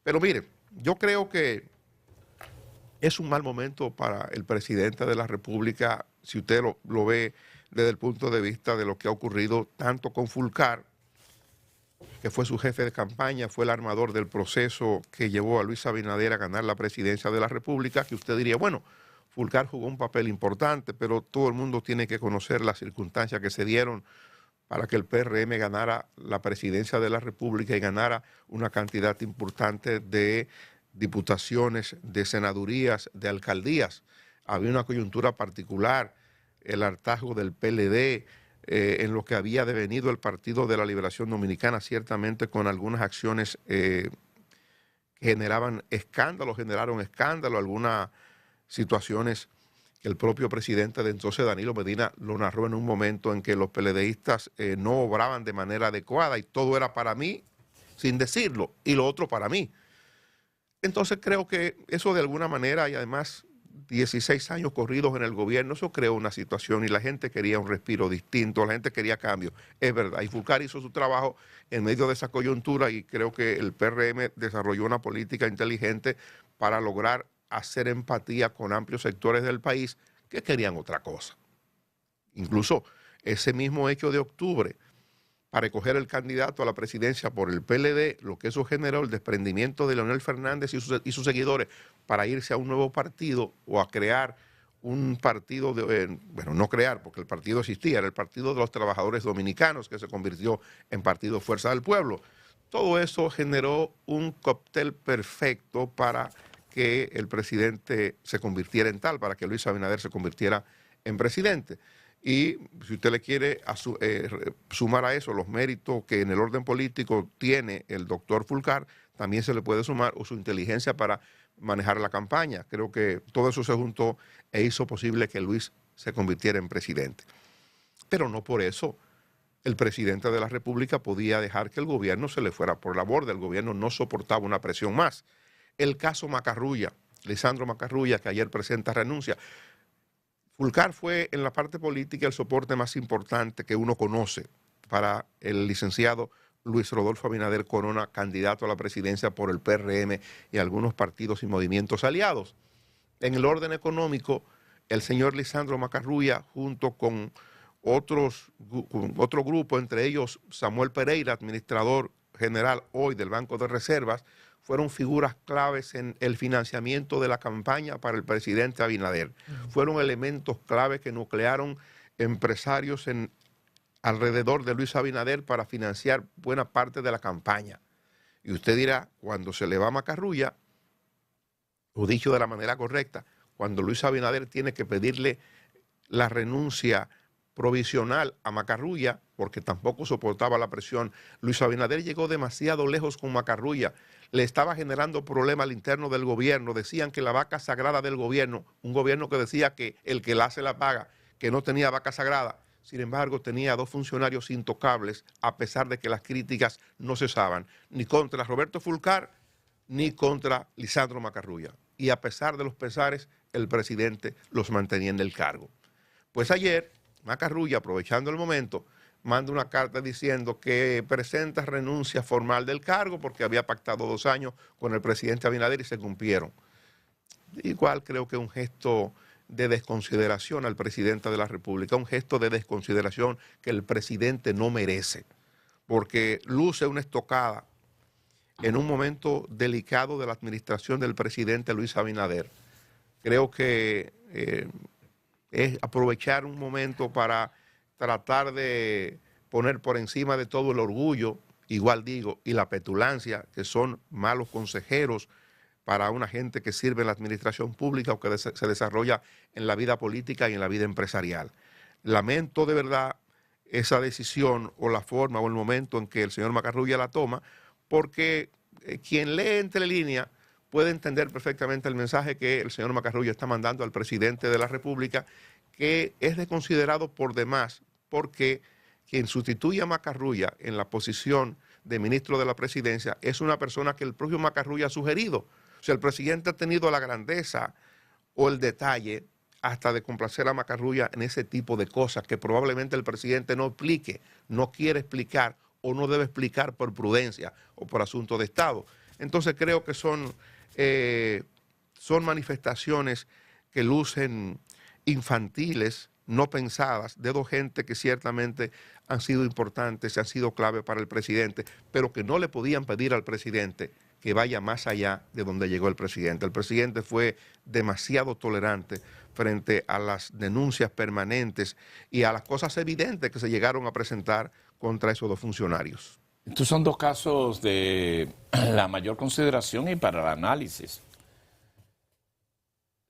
Pero mire, yo creo que es un mal momento para el presidente de la República, si usted lo ve desde el punto de vista de lo que ha ocurrido tanto con Fulcar, que fue su jefe de campaña, fue el armador del proceso que llevó a Luis Abinader a ganar la presidencia de la República, que usted diría, bueno, Fulcar jugó un papel importante, pero todo el mundo tiene que conocer las circunstancias que se dieron para que el PRM ganara la presidencia de la República y ganara una cantidad importante de diputaciones, de senadurías, de alcaldías. Había una coyuntura particular, el hartazgo del PLD, en lo que había devenido el Partido de la Liberación Dominicana, ciertamente con algunas acciones que generaron escándalo, algunas situaciones que el propio presidente de entonces, Danilo Medina, lo narró en un momento en que los PLDistas no obraban de manera adecuada y todo era para mí, sin decirlo, y lo otro para mí. Entonces creo que eso de alguna manera, y además 16 años corridos en el gobierno, eso creó una situación y la gente quería un respiro distinto, la gente quería cambio. Es verdad, y Fulcar hizo su trabajo en medio de esa coyuntura y creo que el PRM desarrolló una política inteligente para lograr hacer empatía con amplios sectores del país que querían otra cosa. Incluso ese mismo hecho de octubre, para escoger el candidato a la presidencia por el PLD, lo que eso generó el desprendimiento de Leonel Fernández y sus seguidores para irse a un nuevo partido o a crear un partido, bueno, no crear, porque el partido existía, era el Partido de los Trabajadores Dominicanos, que se convirtió en Partido Fuerza del Pueblo. Todo eso generó un cóctel perfecto para que el presidente se convirtiera en tal, para que Luis Abinader se convirtiera en presidente. Y si usted le quiere sumar a eso los méritos que en el orden político tiene el doctor Fulcar, también se le puede sumar su inteligencia para manejar la campaña. Creo que todo eso se juntó e hizo posible que Luis se convirtiera en presidente. Pero no por eso el presidente de la República podía dejar que el gobierno se le fuera por la borda. El gobierno no soportaba una presión más. El caso Macarrulla, Lisandro Macarrulla, que ayer presenta renuncia. Fulcar fue en la parte política el soporte más importante que uno conoce para el licenciado Luis Rodolfo Abinader Corona, candidato a la presidencia por el PRM y algunos partidos y movimientos aliados. En el orden económico, el señor Lisandro Macarrulla, junto con otro grupo, entre ellos Samuel Pereira, administrador general hoy del Banco de Reservas, fueron figuras claves en el financiamiento de la campaña para el presidente Abinader. Fueron elementos claves que nuclearon empresarios alrededor de Luis Abinader para financiar buena parte de la campaña. Y usted dirá, cuando se le va a Macarrulla, o dicho de la manera correcta, cuando Luis Abinader tiene que pedirle la renuncia provisional a Macarrulla, porque tampoco soportaba la presión. Luis Abinader llegó demasiado lejos con Macarrulla, le estaba generando problemas al interno del gobierno, decían que la vaca sagrada del gobierno, un gobierno que decía que el que la hace la paga, que no tenía vaca sagrada, sin embargo tenía dos funcionarios intocables, a pesar de que las críticas no cesaban, ni contra Roberto Fulcar, ni contra Lisandro Macarrulla. Y a pesar de los pesares, el presidente los mantenía en el cargo. Pues ayer, Macarrulla, aprovechando el momento, manda una carta diciendo que presenta renuncia formal del cargo porque había pactado 2 años con el presidente Abinader y se cumplieron. Igual creo que un gesto de desconsideración al presidente de la República, un gesto de desconsideración que el presidente no merece, porque luce una estocada en un momento delicado de la administración del presidente Luis Abinader. Creo que es aprovechar un momento para tratar de poner por encima de todo el orgullo, igual digo, y la petulancia, que son malos consejeros para una gente que sirve en la administración pública o que se desarrolla en la vida política y en la vida empresarial. Lamento de verdad esa decisión o la forma o el momento en que el señor Macarrulla la toma, porque quien lee entre líneas puede entender perfectamente el mensaje que el señor Macarrulla está mandando al presidente de la República, que es desconsiderado por demás, porque quien sustituye a Macarrulla en la posición de ministro de la presidencia es una persona que el propio Macarrulla ha sugerido. O sea, el presidente ha tenido la grandeza o el detalle hasta de complacer a Macarrulla en ese tipo de cosas que probablemente el presidente no explique, no quiere explicar o no debe explicar por prudencia o por asunto de Estado. Entonces creo que son manifestaciones que lucen infantiles, no pensadas, de dos gente que ciertamente han sido importantes, han sido clave para el presidente, pero que no le podían pedir al presidente que vaya más allá de donde llegó el presidente. El presidente fue demasiado tolerante frente a las denuncias permanentes y a las cosas evidentes que se llegaron a presentar contra esos dos funcionarios. Estos son dos casos de la mayor consideración y para el análisis.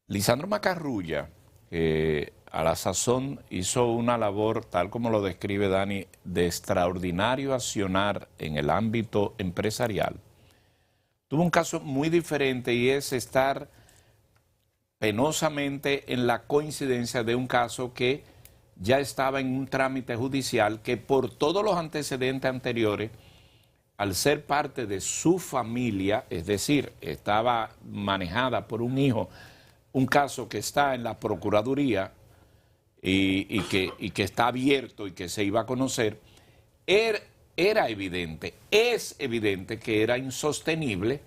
Lisandro Macarrulla, que a la sazón hizo una labor, tal como lo describe Dani, de extraordinario accionar en el ámbito empresarial, tuvo un caso muy diferente y es estar penosamente en la coincidencia de un caso que ya estaba en un trámite judicial que por todos los antecedentes anteriores, al ser parte de su familia, es decir, estaba manejada por un hijo, un caso que está en la Procuraduría y que está abierto y que se iba a conocer, era evidente, es evidente que era insostenible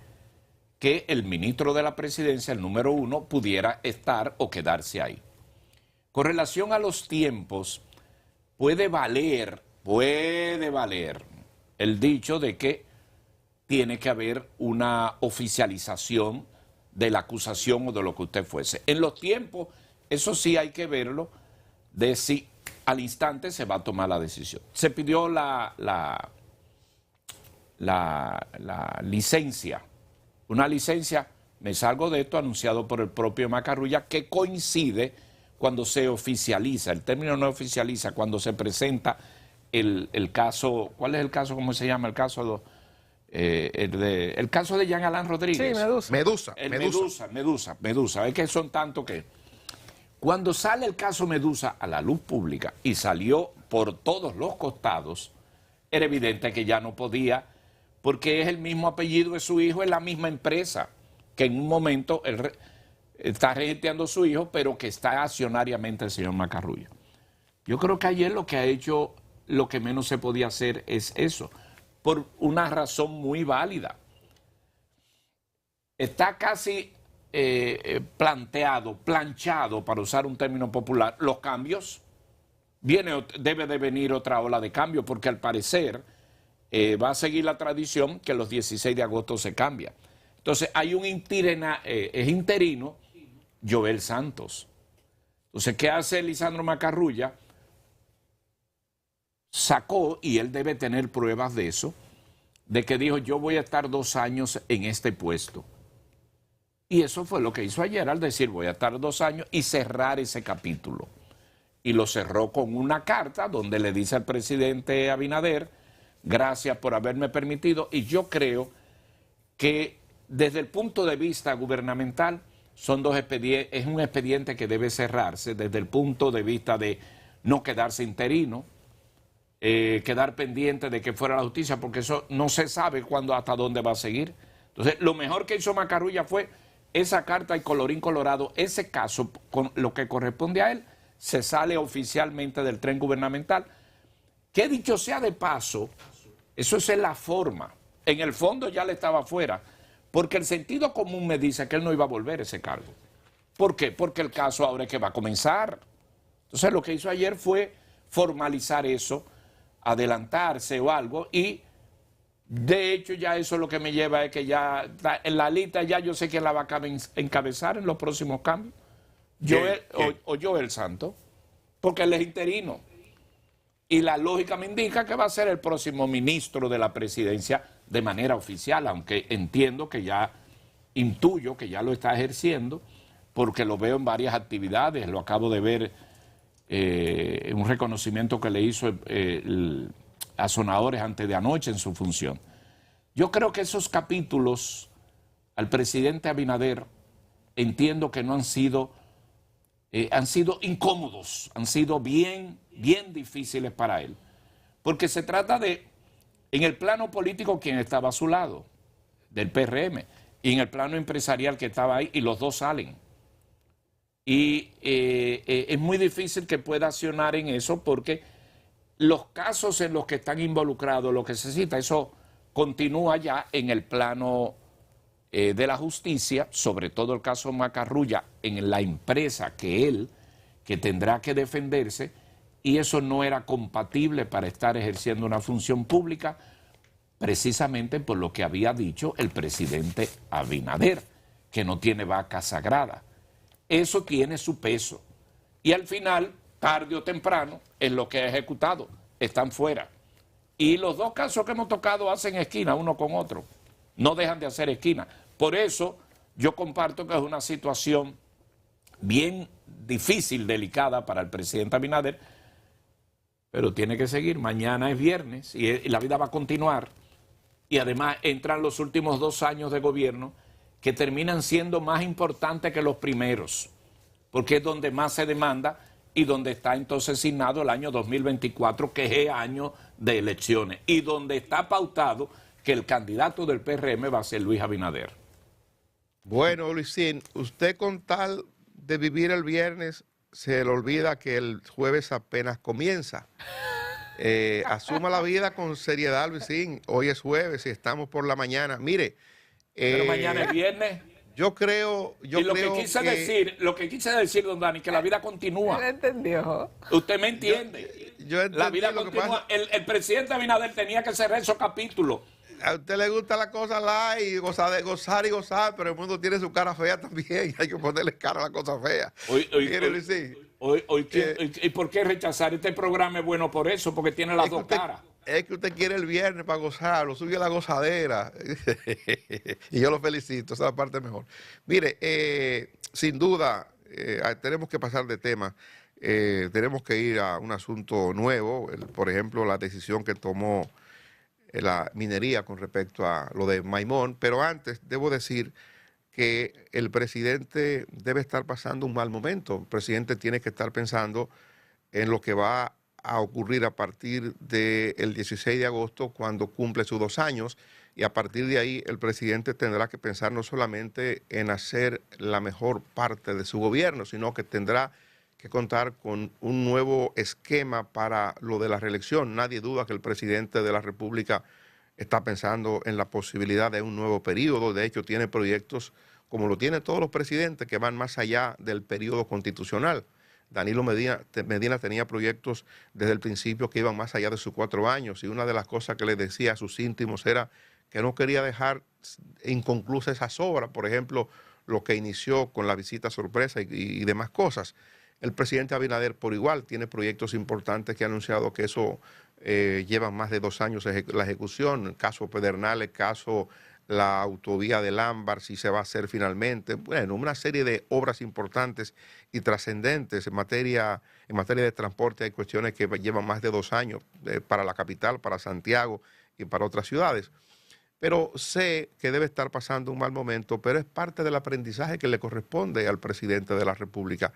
que el ministro de la Presidencia, el número 1, pudiera estar o quedarse ahí. Con relación a los tiempos, puede valer el dicho de que tiene que haber una oficialización de la acusación o de lo que usted fuese. En los tiempos, eso sí hay que verlo, de si al instante se va a tomar la decisión. Se pidió la licencia, una licencia, me salgo de esto, anunciado por el propio Macarrulla, que coincide cuando se oficializa, el término no oficializa, cuando se presenta el caso, ¿cuál es el caso? ¿Cómo se llama el caso? El caso de Jean Alain Rodríguez. Sí, Medusa. Es que son tantos que... Cuando sale el caso Medusa a la luz pública y salió por todos los costados, era evidente que ya no podía, porque es el mismo apellido de su hijo, es la misma empresa, que en un momento él está regenteando a su hijo, pero que está accionariamente el señor Macarrulla. Yo creo que ayer lo que ha hecho, lo que menos se podía hacer es eso, por una razón muy válida. Está casi planchado, para usar un término popular, los cambios. Debe de venir otra ola de cambio, porque al parecer va a seguir la tradición que los 16 de agosto se cambia. Entonces hay un interino, Joel Santos. Entonces, ¿qué hace Lisandro Macarrulla? Sacó, y él debe tener pruebas de eso, de que dijo, yo voy a estar 2 años en este puesto. Y eso fue lo que hizo ayer, al decir, voy a estar 2 años y cerrar ese capítulo. Y lo cerró con una carta donde le dice al presidente Abinader, gracias por haberme permitido, y yo creo que desde el punto de vista gubernamental son es un expediente que debe cerrarse desde el punto de vista de no quedarse interino, quedar pendiente de que fuera la justicia, porque eso no se sabe cuándo, hasta dónde va a seguir. Entonces, lo mejor que hizo Macarrulla fue esa carta y colorín colorado, ese caso, con lo que corresponde a él, se sale oficialmente del tren gubernamental. Que dicho sea de paso, eso es la forma. En el fondo ya le estaba fuera, porque el sentido común me dice que él no iba a volver a ese cargo. ¿Por qué? Porque el caso ahora es que va a comenzar. Entonces lo que hizo ayer fue formalizar eso, adelantarse o algo, y de hecho ya eso lo que me lleva es que ya en la lista ya yo sé quién la va a encabezar en los próximos cambios. Joel Santos, porque él es interino. Y la lógica me indica que va a ser el próximo ministro de la presidencia de manera oficial, aunque entiendo que ya, intuyo que ya lo está ejerciendo, porque lo veo en varias actividades, lo acabo de ver en un reconocimiento que le hizo a Sonadores antes de anoche en su función. Yo creo que esos capítulos al presidente Abinader entiendo que no han sido incómodos, han sido bien difíciles para él, porque se trata de, en el plano político, quien estaba a su lado, del PRM, y en el plano empresarial que estaba ahí, y los dos salen. Y es muy difícil que pueda accionar en eso, porque los casos en los que están involucrados, lo que se cita, eso continúa ya en el plano de la justicia, sobre todo el caso Macarrulla, en la empresa que tendrá que defenderse, y eso no era compatible para estar ejerciendo una función pública, precisamente por lo que había dicho el presidente Abinader, que no tiene vaca sagrada. Eso tiene su peso. Y al final, tarde o temprano, es lo que ha ejecutado. Están fuera. Y los dos casos que hemos tocado hacen esquina uno con otro. No dejan de hacer esquina. Por eso yo comparto que es una situación bien difícil, delicada para el presidente Abinader, pero tiene que seguir. Mañana es viernes y la vida va a continuar. Y además entran los últimos 2 años de gobierno que terminan siendo más importantes que los primeros, porque es donde más se demanda y donde está entonces asignado el año 2024, que es año de elecciones, y donde está pautado que el candidato del PRM va a ser Luis Abinader. Bueno, Luisín, usted con tal de vivir el viernes, se le olvida que el jueves apenas comienza. Asuma la vida con seriedad, Luisín. Hoy es jueves y estamos por la mañana. Mire. Pero mañana es viernes. Yo creo lo que quise decir, don Dani, que la vida continúa. ¿Él entendió? Usted me entiende. La vida continúa. El presidente Abinader tenía que cerrar esos capítulos. A usted le gusta la cosa light y gozar y gozar, pero el mundo tiene su cara fea también. Hay que ponerle cara a la cosa fea. ¿Y por qué rechazar? Este programa es bueno por eso, porque tiene las dos caras. Es que usted quiere el viernes para gozar, lo suyo a la gozadera. Y yo lo felicito, esa es la parte mejor. Mire, sin duda, tenemos que pasar de tema. Tenemos que ir a un asunto nuevo. Por ejemplo, la decisión que tomó la minería con respecto a lo de Maimón. Pero antes, debo decir que el presidente debe estar pasando un mal momento. El presidente tiene que estar pensando en lo que va a ocurrir a partir del 16 de agosto, cuando cumple sus 2 años, y a partir de ahí el presidente tendrá que pensar no solamente en hacer la mejor parte de su gobierno, sino que tendrá que contar con un nuevo esquema para lo de la reelección. Nadie duda que el presidente de la República está pensando en la posibilidad de un nuevo periodo. De hecho, tiene proyectos, como lo tienen todos los presidentes, que van más allá del periodo constitucional. Danilo Medina tenía proyectos desde el principio que iban más allá de sus 4 años, y una de las cosas que le decía a sus íntimos era que no quería dejar inconclusas esas obras, por ejemplo, lo que inició con la visita sorpresa y demás cosas. El presidente Abinader, por igual, tiene proyectos importantes que ha anunciado que eso llevan más de 2 años la ejecución. El caso Pedernales, el caso la autovía del Ámbar, si se va a hacer finalmente. Bueno, una serie de obras importantes y trascendentes en materia de transporte. Hay cuestiones que llevan más de 2 años para la capital, para Santiago y para otras ciudades. Pero sé que debe estar pasando un mal momento, pero es parte del aprendizaje que le corresponde al presidente de la República.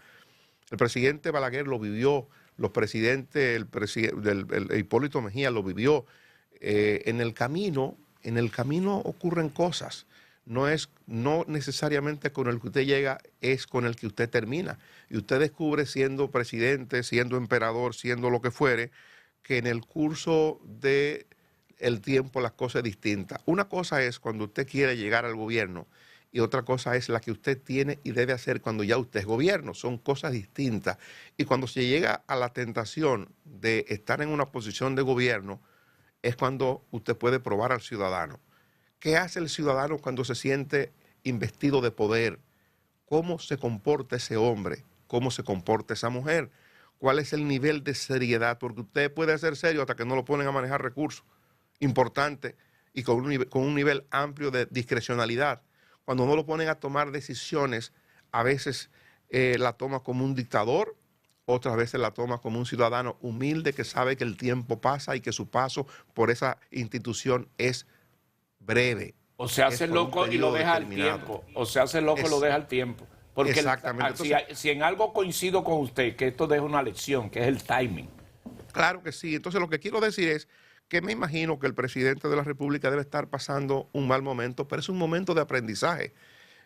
El presidente Balaguer lo vivió, los presidentes, el Hipólito Mejía lo vivió. En el camino ocurren cosas. No necesariamente con el que usted llega es con el que usted termina. Y usted descubre, siendo presidente, siendo emperador, siendo lo que fuere, que en el curso del tiempo las cosas son distintas. Una cosa es cuando usted quiere llegar al gobierno, y otra cosa es la que usted tiene y debe hacer cuando ya usted es gobierno. Son cosas distintas. Y cuando se llega a la tentación de estar en una posición de gobierno, es cuando usted puede probar al ciudadano. ¿Qué hace el ciudadano cuando se siente investido de poder? ¿Cómo se comporta ese hombre? ¿Cómo se comporta esa mujer? ¿Cuál es el nivel de seriedad? Porque usted puede ser serio hasta que no lo ponen a manejar recursos importantes y con un nivel amplio de discrecionalidad. Cuando no lo ponen a tomar decisiones, a veces la toma como un dictador, otras veces la toma como un ciudadano humilde que sabe que el tiempo pasa y que su paso por esa institución es breve. O se hace loco y lo deja al tiempo. O se hace loco y lo deja al tiempo. Porque exactamente. Entonces, si en algo coincido con usted, que esto deja una lección, que es el timing. Claro que sí. Entonces lo que quiero decir es que me imagino que el presidente de la República debe estar pasando un mal momento, pero es un momento de aprendizaje.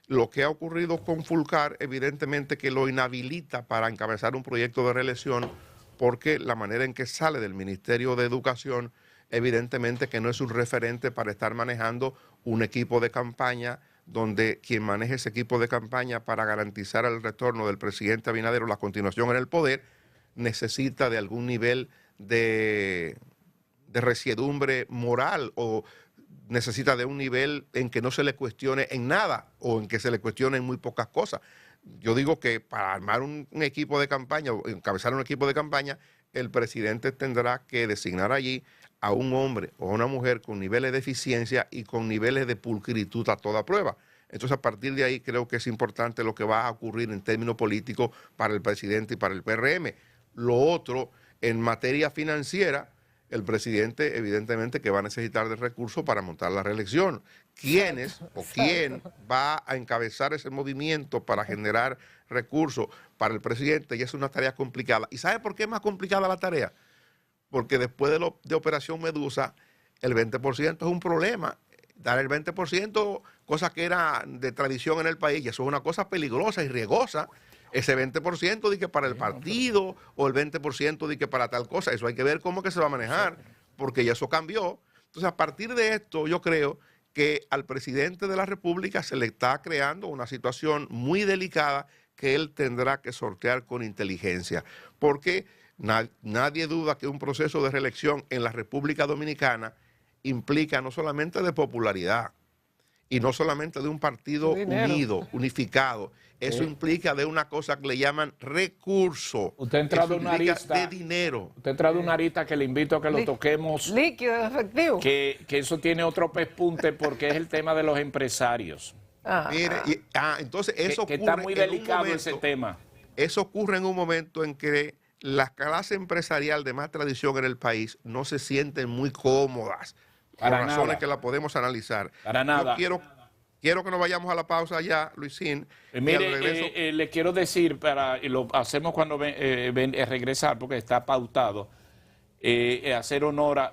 Lo que ha ocurrido con Fulcar, evidentemente que lo inhabilita para encabezar un proyecto de reelección, porque la manera en que sale del Ministerio de Educación, evidentemente que no es un referente para estar manejando un equipo de campaña donde quien maneja ese equipo de campaña para garantizar el retorno del presidente Abinader o la continuación en el poder, necesita de algún nivel de resiedumbre moral o necesita de un nivel en que no se le cuestione en nada o en que se le cuestione en muy pocas cosas. Yo digo que para armar un equipo de campaña o encabezar un equipo de campaña, el presidente tendrá que designar allí a un hombre o a una mujer con niveles de eficiencia y con niveles de pulcritud a toda prueba. Entonces, a partir de ahí creo que es importante lo que va a ocurrir en términos políticos para el presidente y para el PRM. Lo otro, en materia financiera, el presidente evidentemente que va a necesitar de recursos para montar la reelección. ¿Quiénes o quién va a encabezar ese movimiento para generar recursos para el presidente? Y es una tarea complicada. ¿Y sabe por qué es más complicada la tarea? Porque después de Operación Medusa, el 20% es un problema. Dar el 20%, cosa que era de tradición en el país, y eso es una cosa peligrosa y riesgosa. Ese 20% de que para el partido o el 20% de que para tal cosa, eso hay que ver cómo que se va a manejar, porque ya eso cambió. Entonces, a partir de esto, yo creo que al presidente de la República se le está creando una situación muy delicada que él tendrá que sortear con inteligencia, porque nadie duda que un proceso de reelección en la República Dominicana implica no solamente de popularidad y no solamente de un partido unido, unificado. Eso implica de una cosa que le llaman recurso. Usted ha entrado una arista de dinero. Usted ha entrado una arista que le invito a que lo toquemos. Líquido, efectivo. Que eso tiene otro pespunte porque es el tema de los empresarios. Mire, entonces eso que está muy delicado ese tema. Eso ocurre en un momento en que la clase empresarial de más tradición en el país no se sienten muy cómodas. Por razones que la podemos analizar. Para nada. Yo quiero que nos vayamos a la pausa ya, Luisín. Mire, le quiero decir, y lo hacemos cuando regresar, porque está pautado, hacer honor a